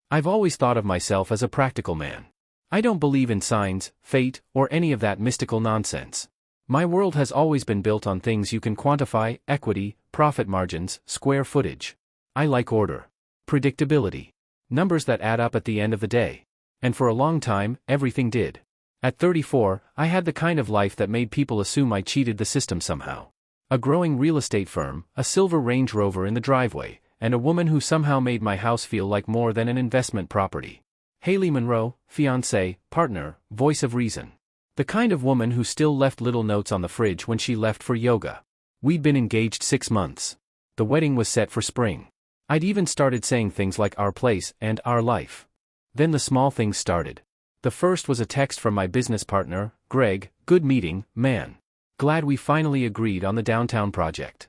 I've always thought of myself as a practical man. I don't believe in signs, fate, or any of that mystical nonsense. My world has always been built on things you can quantify: equity, profit margins, square footage. I like order. Predictability. Numbers that add up at the end of the day. And for a long time, everything did. At 34, I had the kind of life that made people assume I cheated the system somehow. A growing real estate firm, a silver Range Rover in the driveway, and a woman who somehow made my house feel like more than an investment property. Haley Monroe, fiancée, partner, voice of reason. The kind of woman who still left little notes on the fridge when she left for yoga. We'd been engaged 6 months. The wedding was set for spring. I'd even started saying things like our place and our life. Then the small things started. The first was a text from my business partner, Greg: "Good meeting, man. Glad we finally agreed on the downtown project."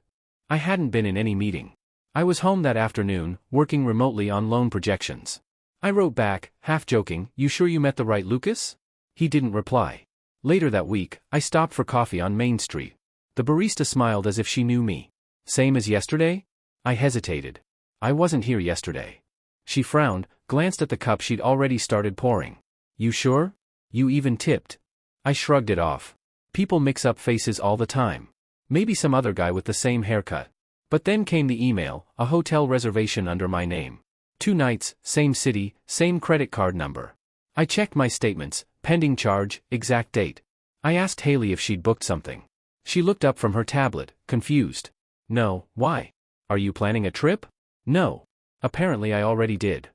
I hadn't been in any meeting. I was home that afternoon, working remotely on loan projections. I wrote back, half joking, "You sure you met the right Lucas?" He didn't reply. Later that week, I stopped for coffee on Main Street. The barista smiled as if she knew me. "Same as yesterday?" I hesitated. "I wasn't here yesterday." She frowned, glanced at the cup she'd already started pouring. "You sure? You even tipped." I shrugged it off. People mix up faces all the time. Maybe some other guy with the same haircut. But then came the email, a hotel reservation under my name. 2 nights, same city, same credit card number. I checked my statements, pending charge, exact date. I asked Haley if she'd booked something. She looked up from her tablet, confused. "No, why? Are you planning a trip?" "No. Apparently I already did."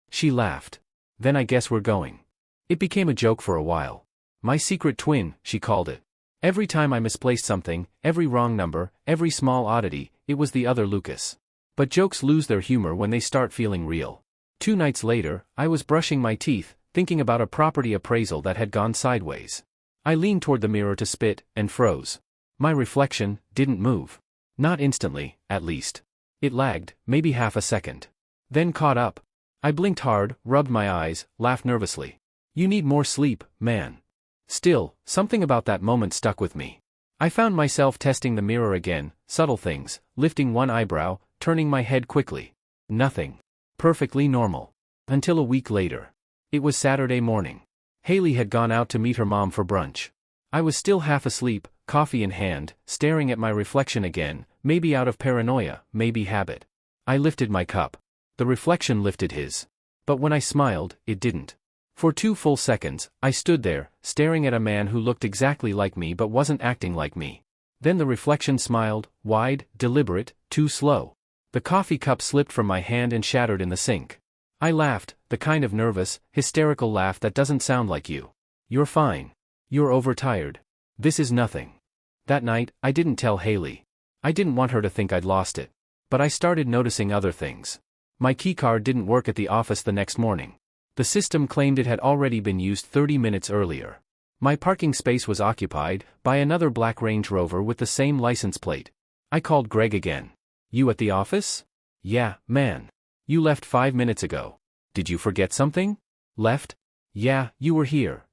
She laughed. "Then I guess we're going." It became a joke for a while. My secret twin, she called it. Every time I misplaced something, every wrong number, every small oddity, it was the other Lucas. But jokes lose their humor when they start feeling real. 2 nights later, I was brushing my teeth, thinking about a property appraisal that had gone sideways. I leaned toward the mirror to spit, and froze. My reflection didn't move. Not instantly, at least. It lagged, maybe half a second. Then caught up. I blinked hard, rubbed my eyes, laughed nervously. "You need more sleep, man." Still, something about that moment stuck with me. I found myself testing the mirror again, subtle things, lifting one eyebrow, turning my head quickly. Nothing. Perfectly normal. Until a week later. It was Saturday morning. Haley had gone out to meet her mom for brunch. I was still half asleep, coffee in hand, staring at my reflection again, maybe out of paranoia, maybe habit. I lifted my cup. The reflection lifted his. But when I smiled, it didn't. For 2 full seconds, I stood there, staring at a man who looked exactly like me but wasn't acting like me. Then the reflection smiled, wide, deliberate, too slow. The coffee cup slipped from my hand and shattered in the sink. I laughed, the kind of nervous, hysterical laugh that doesn't sound like you. "You're fine. You're overtired. This is nothing." That night, I didn't tell Haley. I didn't want her to think I'd lost it. But I started noticing other things. My keycard didn't work at the office the next morning. The system claimed it had already been used 30 minutes earlier. My parking space was occupied by another black Range Rover with the same license plate. I called Greg again. "You at the office?" "Yeah, man. You left 5 minutes ago. Did you forget something?" "Left? Yeah, you were here."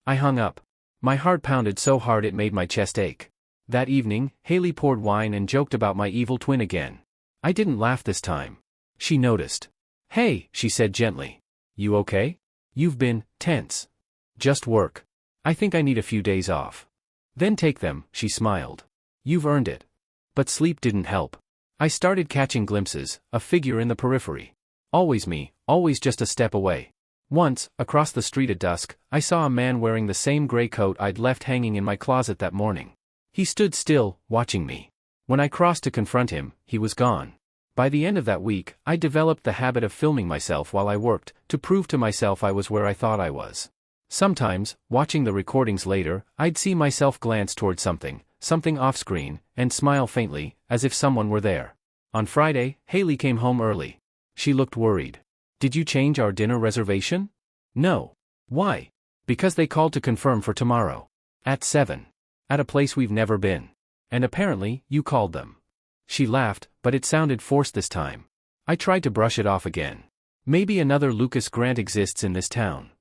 I hung up. My heart pounded so hard it made my chest ache. That evening, Haley poured wine and joked about my evil twin again. I didn't laugh this time. She noticed. "Hey," she said gently. "You okay? You've been tense." "Just work. I think I need a few days off." "Then take them," she smiled. "You've earned it." But sleep didn't help. I started catching glimpses, a figure in the periphery. Always me, always just a step away. Once, across the street at dusk, I saw a man wearing the same gray coat I'd left hanging in my closet that morning. He stood still, watching me. When I crossed to confront him, he was gone. By the end of that week, I developed the habit of filming myself while I worked, to prove to myself I was where I thought I was. Sometimes, watching the recordings later, I'd see myself glance toward something off-screen, and smile faintly, as if someone were there. On Friday, Haley came home early. She looked worried. "Did you change our dinner reservation?" "No." "Why?" "Because they called to confirm for tomorrow. At 7. At a place we've never been. And apparently, you called them." She laughed, but it sounded forced this time. I tried to brush it off again. Maybe another Lucas Grant exists in this town.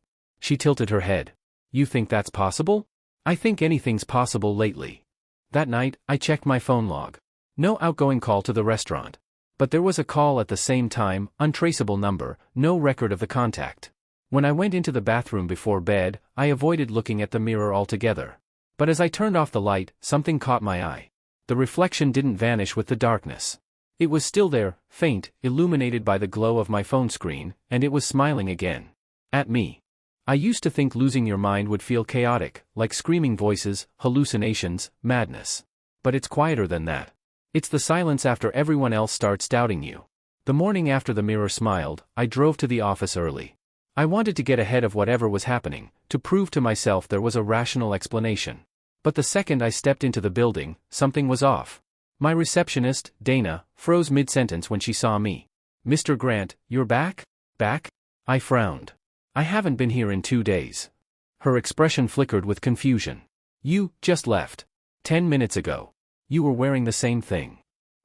She tilted her head. "You think that's possible?" "I think anything's possible lately." That night, I checked my phone log. No outgoing call to the restaurant. But there was a call at the same time, untraceable number, no record of the contact. When I went into the bathroom before bed, I avoided looking at the mirror altogether. But as I turned off the light, something caught my eye. The reflection didn't vanish with the darkness. It was still there, faint, illuminated by the glow of my phone screen, and it was smiling again. At me. I used to think losing your mind would feel chaotic, like screaming voices, hallucinations, madness. But it's quieter than that. It's the silence after everyone else starts doubting you. The morning after the mirror smiled, I drove to the office early. I wanted to get ahead of whatever was happening, to prove to myself there was a rational explanation. But the second I stepped into the building, something was off. My receptionist, Dana, froze mid-sentence when she saw me. "Mr. Grant, you're back?" "Back?" I frowned. "I haven't been here in 2 days." Her expression flickered with confusion. "You just left 10 minutes ago. You were wearing the same thing."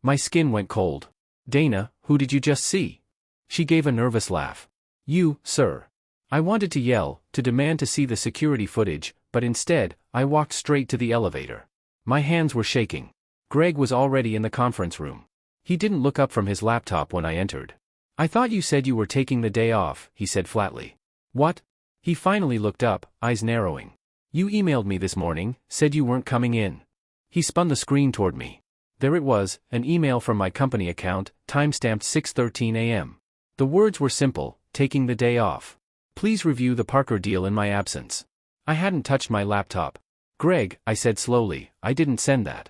My skin went cold. "Dana, who did you just see?" She gave a nervous laugh. "You, sir." I wanted to yell, to demand to see the security footage, but instead, I walked straight to the elevator. My hands were shaking. Greg was already in the conference room. He didn't look up from his laptop when I entered. "I thought you said you were taking the day off," he said flatly. "What?" He finally looked up, eyes narrowing. "You emailed me this morning, said you weren't coming in." He spun the screen toward me. There it was, an email from my company account, timestamped 6:13 a.m. The words were simple, taking the day off. Please review the Parker deal in my absence. I hadn't touched my laptop. "Greg," I said slowly, "I didn't send that."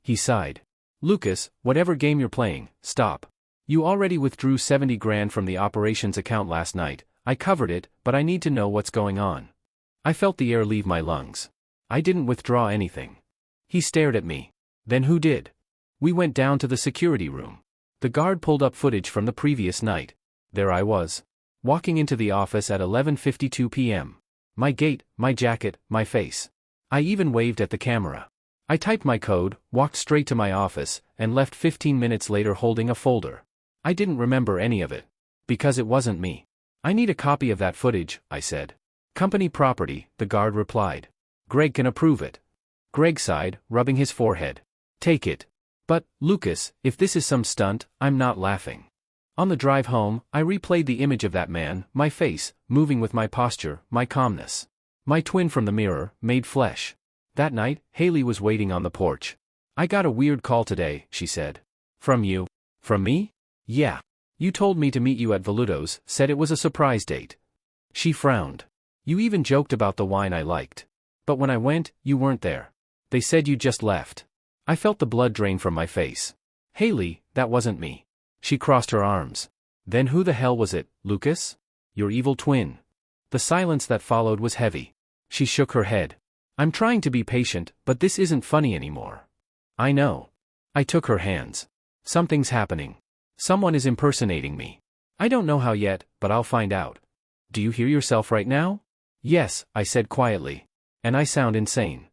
He sighed. "Lucas, whatever game you're playing, stop. You already withdrew 70 grand from the operations account last night. I covered it, but I need to know what's going on." I felt the air leave my lungs. "I didn't withdraw anything." He stared at me. "Then who did?" We went down to the security room. The guard pulled up footage from the previous night. There I was, walking into the office at 11:52 p.m. My gait, my jacket, my face. I even waved at the camera. I typed my code, walked straight to my office, and left 15 minutes later holding a folder. I didn't remember any of it. Because it wasn't me. "I need a copy of that footage," I said. "Company property," the guard replied. "Greg can approve it." Greg sighed, rubbing his forehead. "Take it." "But, Lucas, if this is some stunt, I'm not laughing." On the drive home, I replayed the image of that man, my face, moving with my posture, my calmness. My twin from the mirror, made flesh. That night, Haley was waiting on the porch. "I got a weird call today," she said. "From you?" "From me?" "Yeah. You told me to meet you at Veludo's, said it was a surprise date." She frowned. "You even joked about the wine I liked. But when I went, you weren't there. They said you just left." I felt the blood drain from my face. "Haley, that wasn't me." She crossed her arms. "Then who the hell was it, Lucas? Your evil twin." The silence that followed was heavy. She shook her head. "I'm trying to be patient, but this isn't funny anymore." "I know." I took her hands. "Something's happening. Someone is impersonating me. I don't know how yet, but I'll find out." "Do you hear yourself right now?" "Yes," I said quietly. "And I sound insane."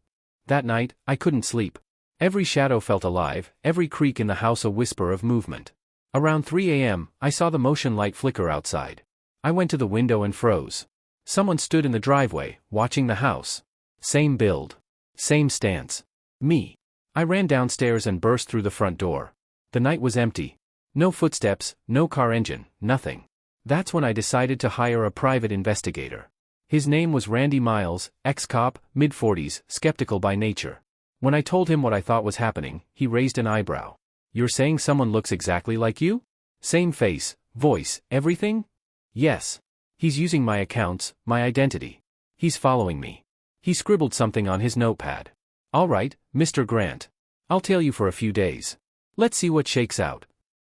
That night, I couldn't sleep. Every shadow felt alive, every creak in the house a whisper of movement. Around 3 a.m., I saw the motion light flicker outside. I went to the window and froze. Someone stood in the driveway, watching the house. Same build. Same stance. Me. I ran downstairs and burst through the front door. The night was empty. No footsteps, no car engine, nothing. That's when I decided to hire a private investigator. His name was Randy Miles, ex-cop, mid-40s, skeptical by nature. When I told him what I thought was happening, he raised an eyebrow. "You're saying someone looks exactly like you? Same face, voice, everything?" "Yes. He's using my accounts, my identity. He's following me." He scribbled something on his notepad. "All right, Mr. Grant. I'll tail you for a few days. Let's see what shakes out."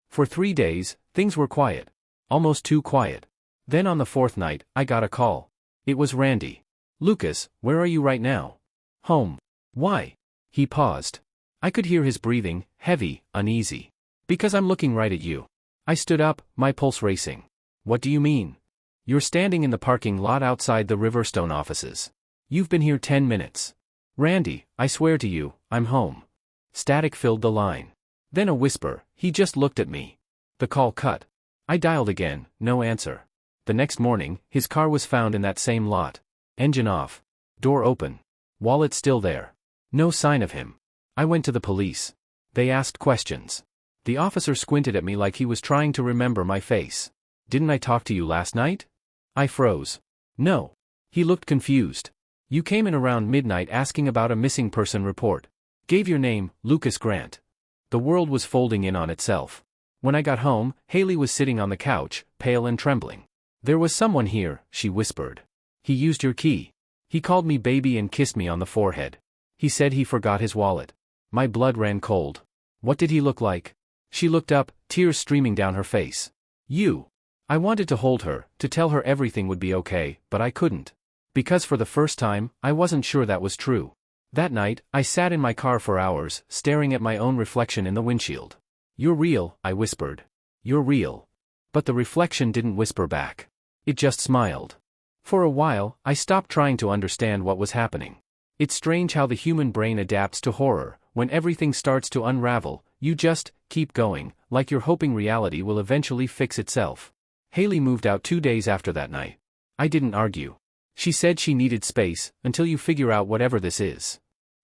For 3 days, things were quiet. Almost too quiet. Then on the 4th night, I got a call. It was Randy. "Lucas, where are you right now?" "Home." "Why?" He paused. I could hear his breathing, heavy, uneasy. "Because I'm looking right at you." I stood up, my pulse racing. "What do you mean?" "You're standing in the parking lot outside the Riverstone offices. You've been here 10 minutes. "Randy, I swear to you, I'm home." Static filled the line. Then a whisper, "He just looked at me." The call cut. I dialed again, no answer. The next morning, his car was found in that same lot. Engine off. Door open. Wallet still there. No sign of him. I went to the police. They asked questions. The officer squinted at me like he was trying to remember my face. Didn't I talk to you last night? I froze. No. He looked confused. You came in around midnight asking about a missing person report. Gave your name, Lucas Grant. The world was folding in on itself. When I got home, Haley was sitting on the couch, pale and trembling. There was someone here, she whispered. He used your key. He called me baby and kissed me on the forehead. He said he forgot his wallet. My blood ran cold. What did he look like? She looked up, tears streaming down her face. You. I wanted to hold her, to tell her everything would be okay, but I couldn't. Because for the first time, I wasn't sure that was true. That night, I sat in my car for hours, staring at my own reflection in the windshield. You're real, I whispered. You're real. But the reflection didn't whisper back. It just smiled. For a while, I stopped trying to understand what was happening. It's strange how the human brain adapts to horror. When everything starts to unravel, you just keep going, like you're hoping reality will eventually fix itself. Haley moved out 2 days after that night. I didn't argue. She said she needed space, until you figure out whatever this is.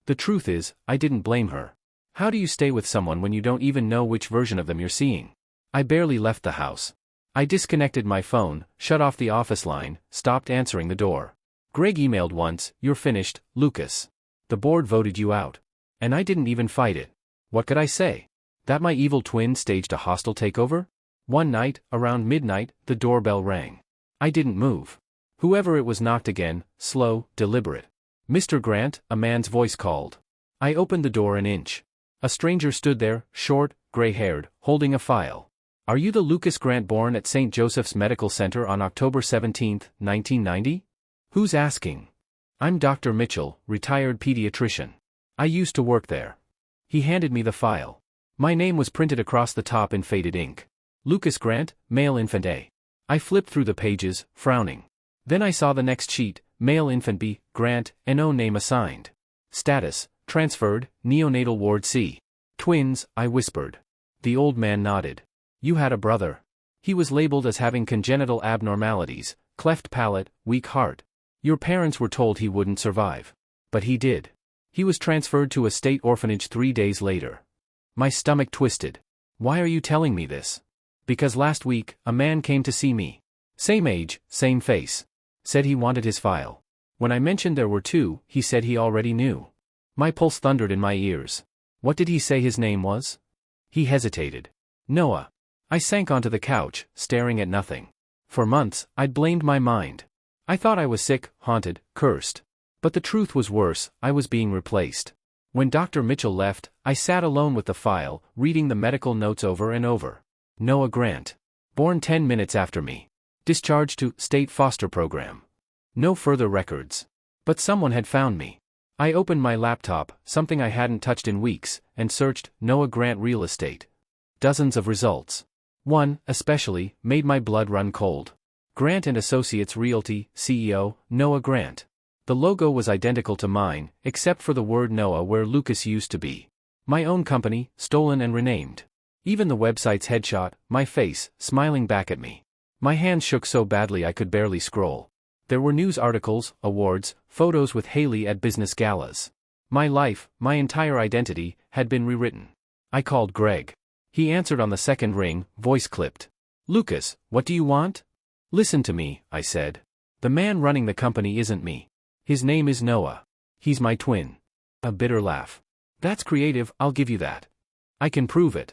The truth is, I didn't blame her. How do you stay with someone when you don't even know which version of them you're seeing? I barely left the house. I disconnected my phone, shut off the office line, stopped answering the door. Greg emailed once, "You're finished, Lucas. The board voted you out." And I didn't even fight it. What could I say? That my evil twin staged a hostile takeover? One night, around midnight, the doorbell rang. I didn't move. Whoever it was knocked again, slow, deliberate. "Mr. Grant," a man's voice called. I opened the door an inch. A stranger stood there, short, gray-haired, holding a file. "Are you the Lucas Grant born at St. Joseph's Medical Center on October 17, 1990? "Who's asking?" "I'm Dr. Mitchell, retired pediatrician. I used to work there." He handed me the file. My name was printed across the top in faded ink. Lucas Grant, male infant A. I flipped through the pages, frowning. Then I saw the next sheet, male infant B, Grant, no name assigned. Status, transferred, neonatal ward C. "Twins," I whispered. The old man nodded. "You had a brother. He was labeled as having congenital abnormalities, cleft palate, weak heart. Your parents were told he wouldn't survive. But he did. He was transferred to a state orphanage 3 days later." My stomach twisted. "Why are you telling me this?" "Because last week, a man came to see me. Same age, same face. Said he wanted his file. When I mentioned there were 2, he said he already knew." My pulse thundered in my ears. "What did he say his name was?" He hesitated. "Noah." I sank onto the couch, staring at nothing. For months, I'd blamed my mind. I thought I was sick, haunted, cursed. But the truth was worse, I was being replaced. When Dr. Mitchell left, I sat alone with the file, reading the medical notes over and over. Noah Grant. Born 10 minutes after me. Discharged to state foster program. No further records. But someone had found me. I opened my laptop, something I hadn't touched in weeks, and searched Noah Grant real estate. Dozens of results. One, especially, made my blood run cold. Grant and Associates Realty, CEO, Noah Grant. The logo was identical to mine, except for the word Noah where Lucas used to be. My own company, stolen and renamed. Even the website's headshot, my face, smiling back at me. My hands shook so badly I could barely scroll. There were news articles, awards, photos with Haley at business galas. My life, my entire identity, had been rewritten. I called Greg. He answered on the second ring, voice clipped. "Lucas, what do you want?" "Listen to me," I said. "The man running the company isn't me. His name is Noah. He's my twin." A bitter laugh. "That's creative, I'll give you that. I can prove it."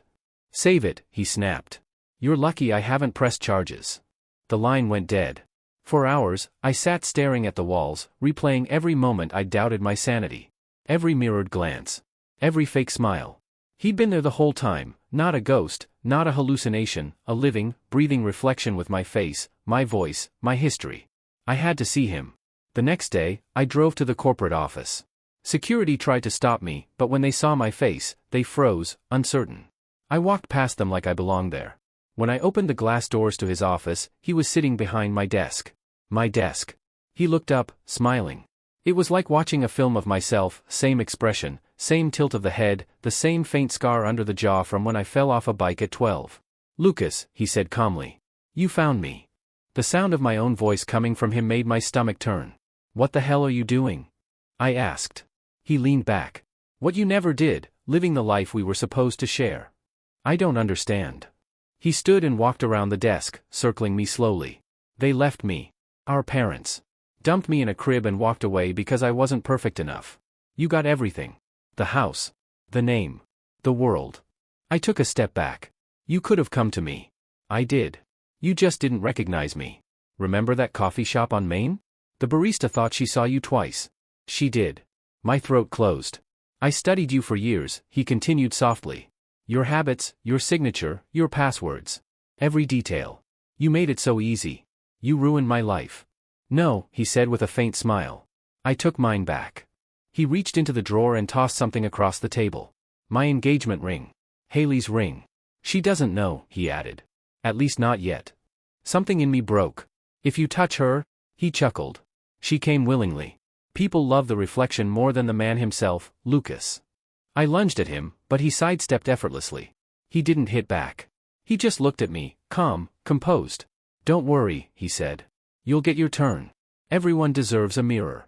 "Save it," he snapped. "You're lucky I haven't pressed charges." The line went dead. For hours, I sat staring at the walls, replaying every moment I doubted my sanity. Every mirrored glance. Every fake smile. He'd been there the whole time, not a ghost, not a hallucination, a living, breathing reflection with my face, my voice, my history. I had to see him. The next day, I drove to the corporate office. Security tried to stop me, but when they saw my face, they froze, uncertain. I walked past them like I belonged there. When I opened the glass doors to his office, he was sitting behind my desk. My desk. He looked up, smiling. It was like watching a film of myself, same expression, same tilt of the head, the same faint scar under the jaw from when I fell off a bike at 12. "Lucas," he said calmly. "You found me." The sound of my own voice coming from him made my stomach turn. "What the hell are you doing?" I asked. He leaned back. "What you never did, living the life we were supposed to share." I don't understand. He stood and walked around the desk, circling me slowly. They left me. Our parents dumped me in a crib and walked away because I wasn't perfect enough. You got everything. The house. The name. The world. I took a step back. You could have come to me. I did. You just didn't recognize me. Remember that coffee shop on Main? The barista thought she saw you twice. She did. My throat closed. I studied you for years, he continued softly. Your habits, your signature, your passwords. Every detail. You made it so easy. You ruined my life. No, he said with a faint smile. I took mine back. He reached into the drawer and tossed something across the table. My engagement ring. Haley's ring. She doesn't know, he added. At least not yet. Something in me broke. If you touch her, he chuckled. She came willingly. People love the reflection more than the man himself, Lucas. I lunged at him, but he sidestepped effortlessly. He didn't hit back. He just looked at me, calm, composed. Don't worry, he said. You'll get your turn. Everyone deserves a mirror.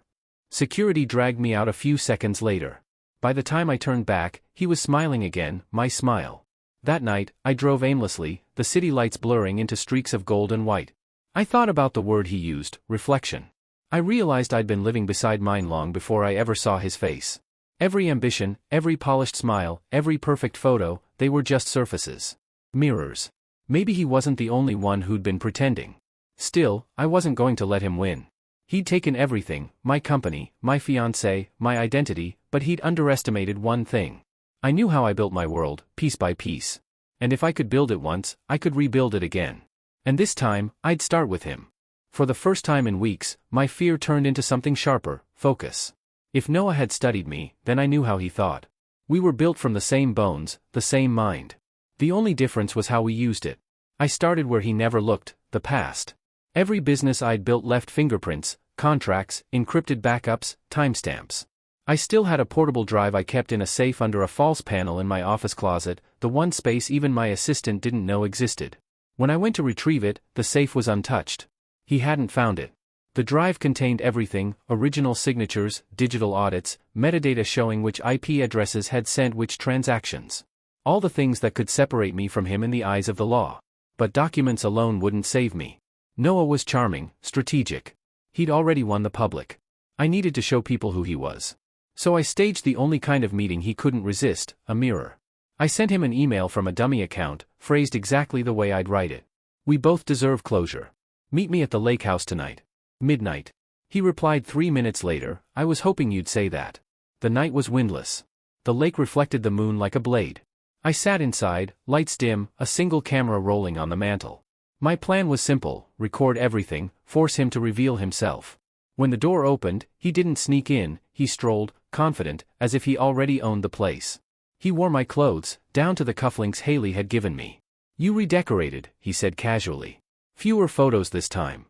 Security dragged me out a few seconds later. By the time I turned back, he was smiling again, my smile. That night, I drove aimlessly, the city lights blurring into streaks of gold and white. I thought about the word he used, reflection. I realized I'd been living beside mine long before I ever saw his face. Every ambition, every polished smile, every perfect photo, they were just surfaces. Mirrors. Maybe he wasn't the only one who'd been pretending. Still, I wasn't going to let him win. He'd taken everything, my company, my fiancée, my identity, but he'd underestimated one thing. I knew how I built my world, piece by piece. And if I could build it once, I could rebuild it again. And this time, I'd start with him. For the first time in weeks, my fear turned into something sharper, focus. If Noah had studied me, then I knew how he thought. We were built from the same bones, the same mind. The only difference was how we used it. I started where he never looked, the past. Every business I'd built left fingerprints, contracts, encrypted backups, timestamps. I still had a portable drive I kept in a safe under a false panel in my office closet, the one space even my assistant didn't know existed. When I went to retrieve it, the safe was untouched. He hadn't found it. The drive contained everything, original signatures, digital audits, metadata showing which IP addresses had sent which transactions. All the things that could separate me from him in the eyes of the law. But documents alone wouldn't save me. Noah was charming, strategic. He'd already won the public. I needed to show people who he was. So I staged the only kind of meeting he couldn't resist, a mirror. I sent him an email from a dummy account, phrased exactly the way I'd write it. We both deserve closure. Meet me at the lake house tonight. Midnight. He replied 3 minutes later, I was hoping you'd say that. The night was windless. The lake reflected the moon like a blade. I sat inside, lights dim, a single camera rolling on the mantel. My plan was simple, record everything, force him to reveal himself. When the door opened, he didn't sneak in, he strolled, confident, as if he already owned the place. He wore my clothes, down to the cufflinks Haley had given me. You redecorated, he said casually. Fewer photos this time.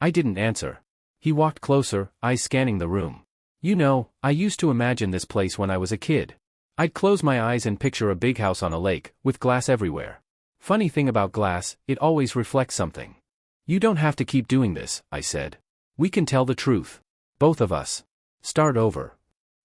I didn't answer. He walked closer, eyes scanning the room. You know, I used to imagine this place when I was a kid. I'd close my eyes and picture a big house on a lake, with glass everywhere. Funny thing about glass, it always reflects something. You don't have to keep doing this, I said. We can tell the truth. Both of us. Start over.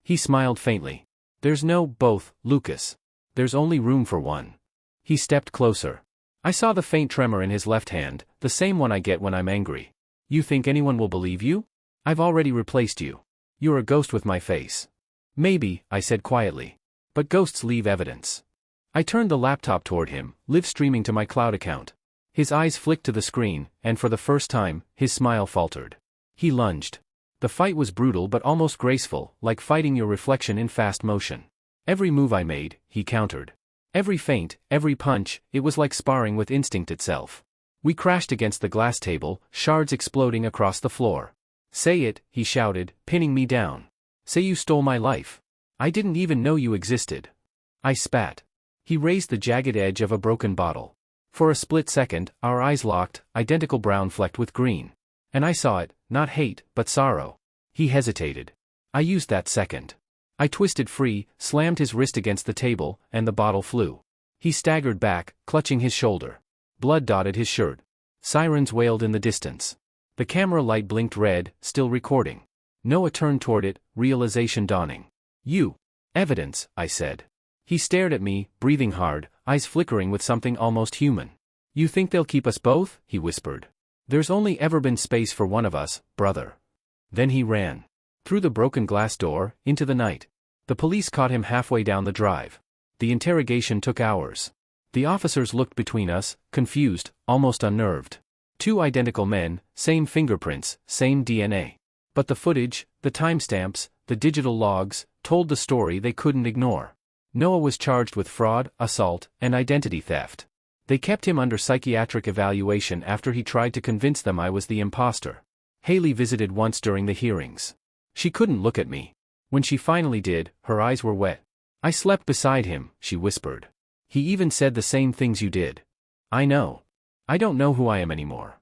He smiled faintly. There's no both, Lucas. There's only room for one. He stepped closer. I saw the faint tremor in his left hand, the same one I get when I'm angry. You think anyone will believe you? I've already replaced you. You're a ghost with my face. Maybe, I said quietly. But ghosts leave evidence. I turned the laptop toward him, live streaming to my cloud account. His eyes flicked to the screen, and for the first time, his smile faltered. He lunged. The fight was brutal but almost graceful, like fighting your reflection in fast motion. Every move I made, he countered. Every feint, every punch, it was like sparring with instinct itself. We crashed against the glass table, shards exploding across the floor. Say it, he shouted, pinning me down. Say you stole my life. I didn't even know you existed. I spat. He raised the jagged edge of a broken bottle. For a split second, our eyes locked, identical brown flecked with green. And I saw it, not hate, but sorrow. He hesitated. I used that second. I twisted free, slammed his wrist against the table, and the bottle flew. He staggered back, clutching his shoulder. Blood dotted his shirt. Sirens wailed in the distance. The camera light blinked red, still recording. Noah turned toward it, realization dawning. You. Evidence, I said. He stared at me, breathing hard, eyes flickering with something almost human. You think they'll keep us both? He whispered. There's only ever been space for one of us, brother. Then he ran. Through the broken glass door, into the night. The police caught him halfway down the drive. The interrogation took hours. The officers looked between us, confused, almost unnerved. Two identical men, same fingerprints, same DNA. But the footage, the timestamps, the digital logs, told the story they couldn't ignore. Noah was charged with fraud, assault, and identity theft. They kept him under psychiatric evaluation after he tried to convince them I was the imposter. Haley visited once during the hearings. She couldn't look at me. When she finally did, her eyes were wet. I slept beside him, she whispered. He even said the same things you did. I know. I don't know who I am anymore.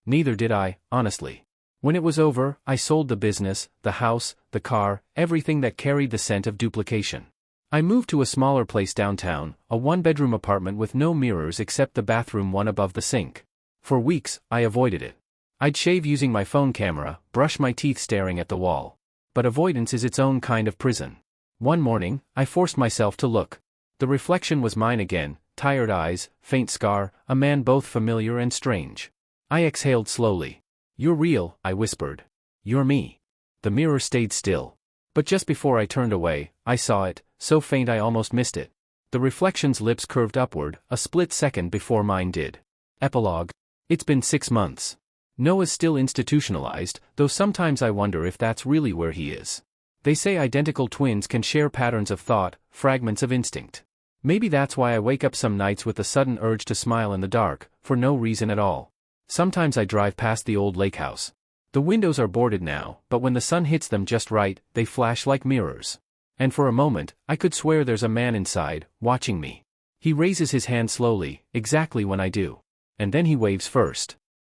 Neither did I, honestly. When it was over, I sold the business, the house, the car, everything that carried the scent of duplication. I moved to a smaller place downtown, a one-bedroom apartment with no mirrors except the bathroom one above the sink. For weeks, I avoided it. I'd shave using my phone camera, brush my teeth staring at the wall. But avoidance is its own kind of prison. One morning, I forced myself to look. The reflection was mine again, tired eyes, faint scar, a man both familiar and strange. I exhaled slowly. You're real, I whispered. You're me. The mirror stayed still. But just before I turned away, I saw it, so faint I almost missed it. The reflection's lips curved upward, a split second before mine did. Epilogue. It's been 6 months. Noah's still institutionalized, though sometimes I wonder if that's really where he is. They say identical twins can share patterns of thought, fragments of instinct. Maybe that's why I wake up some nights with a sudden urge to smile in the dark, for no reason at all. Sometimes I drive past the old lake house. The windows are boarded now, but when the sun hits them just right, they flash like mirrors. And for a moment, I could swear there's a man inside, watching me. He raises his hand slowly, exactly when I do. And then he waves first.